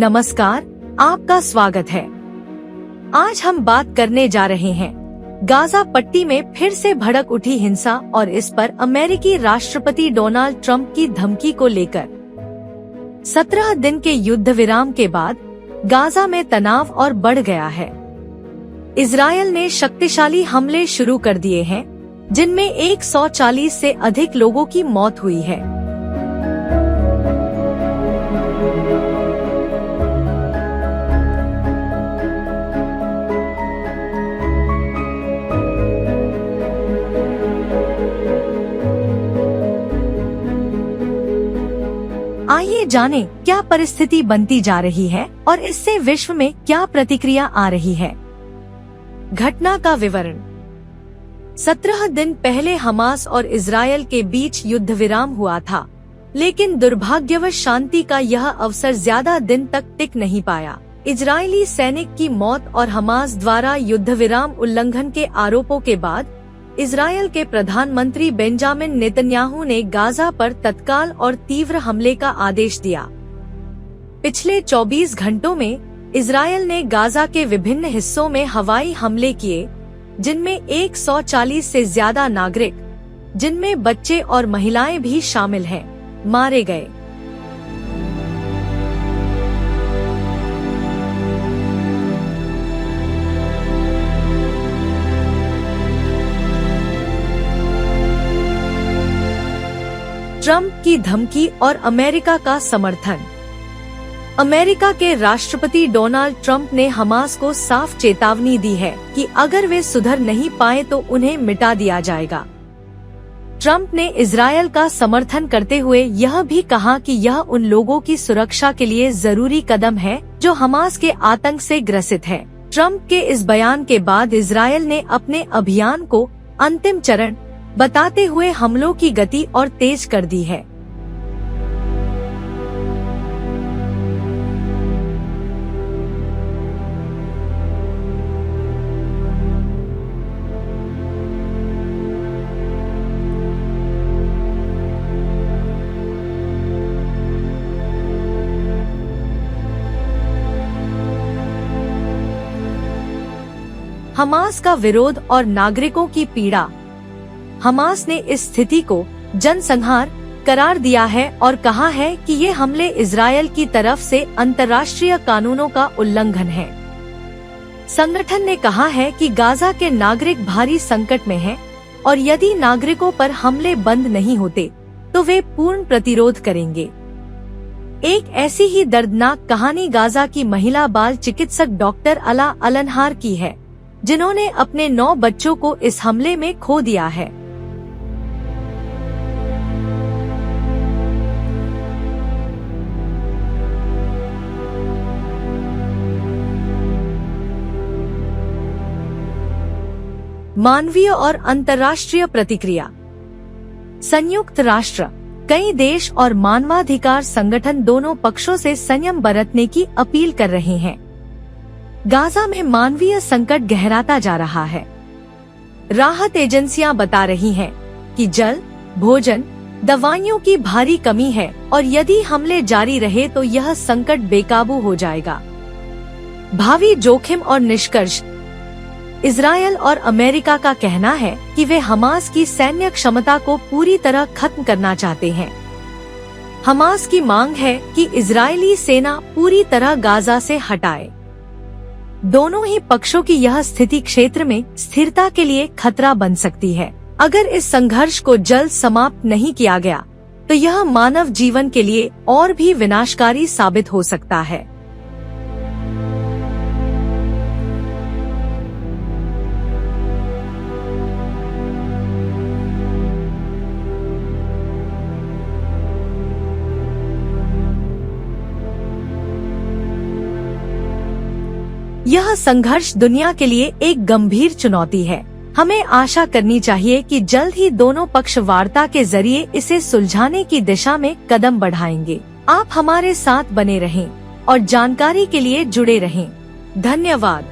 नमस्कार, आपका स्वागत है। आज हम बात करने जा रहे हैं गाजा पट्टी में फिर से भड़क उठी हिंसा और इस पर अमेरिकी राष्ट्रपति डोनाल्ड ट्रंप की धमकी को लेकर। 17 दिन के युद्ध विराम के बाद गाजा में तनाव और बढ़ गया है। इजरायल ने शक्तिशाली हमले शुरू कर दिए हैं, जिनमें 140 से अधिक लोगों की मौत हुई है। आइए जानें क्या परिस्थिति बनती जा रही है और इससे विश्व में क्या प्रतिक्रिया आ रही है। घटना का विवरण। 17 दिन पहले हमास और इजरायल के बीच युद्ध विराम हुआ था, लेकिन दुर्भाग्यवश शांति का यह अवसर ज्यादा दिन तक टिक नहीं पाया। इजरायली सैनिक की मौत और हमास द्वारा युद्ध विराम उल्लंघन के आरोपों के बाद इजरायल के प्रधानमंत्री बेंजामिन नेतन्याहू ने गाजा पर तत्काल और तीव्र हमले का आदेश दिया। पिछले 24 घंटों में इजरायल ने गाजा के विभिन्न हिस्सों में हवाई हमले किए, जिनमें 140 से ज्यादा नागरिक, जिनमें बच्चे और महिलाएं भी शामिल हैं, मारे गए। ट्रंप की धमकी और अमेरिका का समर्थन। अमेरिका के राष्ट्रपति डोनाल्ड ट्रंप ने हमास को साफ चेतावनी दी है कि अगर वे सुधर नहीं पाए तो उन्हें मिटा दिया जाएगा। ट्रंप ने इजरायल का समर्थन करते हुए यह भी कहा कि यह उन लोगों की सुरक्षा के लिए जरूरी कदम है जो हमास के आतंक से ग्रसित है। ट्रंप के इस बयान के बाद इजरायल ने अपने अभियान को अंतिम चरण बताते हुए हमलों की गति और तेज कर दी है। हमास का विरोध और नागरिकों की पीड़ा। हमास ने इस स्थिति को जनसंहार करार दिया है और कहा है कि ये हमले इजरायल की तरफ से अंतर्राष्ट्रीय कानूनों का उल्लंघन है। संगठन ने कहा है कि गाजा के नागरिक भारी संकट में हैं और यदि नागरिकों पर हमले बंद नहीं होते तो वे पूर्ण प्रतिरोध करेंगे। एक ऐसी ही दर्दनाक कहानी गाजा की महिला बाल चिकित्सक डॉक्टर अला अलनहार की है, जिन्होंने अपने 9 बच्चों को इस हमले में खो दिया है। मानवीय और अंतर्राष्ट्रीय प्रतिक्रिया। संयुक्त राष्ट्र, कई देश और मानवाधिकार संगठन दोनों पक्षों से संयम बरतने की अपील कर रहे हैं। गाजा में मानवीय संकट गहराता जा रहा है। राहत एजेंसियां बता रही हैं कि जल, भोजन, दवाइयों की भारी कमी है और यदि हमले जारी रहे तो यह संकट बेकाबू हो जाएगा। भावी जोखिम और निष्कर्ष। इजरायल और अमेरिका का कहना है कि वे हमास की सैन्य क्षमता को पूरी तरह खत्म करना चाहते हैं। हमास की मांग है कि इजरायली सेना पूरी तरह गाजा से हटाए। दोनों ही पक्षों की यह स्थिति क्षेत्र में स्थिरता के लिए खतरा बन सकती है। अगर इस संघर्ष को जल्द समाप्त नहीं किया गया तो यह मानव जीवन के लिए और भी विनाशकारी साबित हो सकता है। यह संघर्ष दुनिया के लिए एक गंभीर चुनौती है। हमें आशा करनी चाहिए कि जल्द ही दोनों पक्ष वार्ता के जरिए इसे सुलझाने की दिशा में कदम बढ़ाएंगे। आप हमारे साथ बने रहें और जानकारी के लिए जुड़े रहें। धन्यवाद।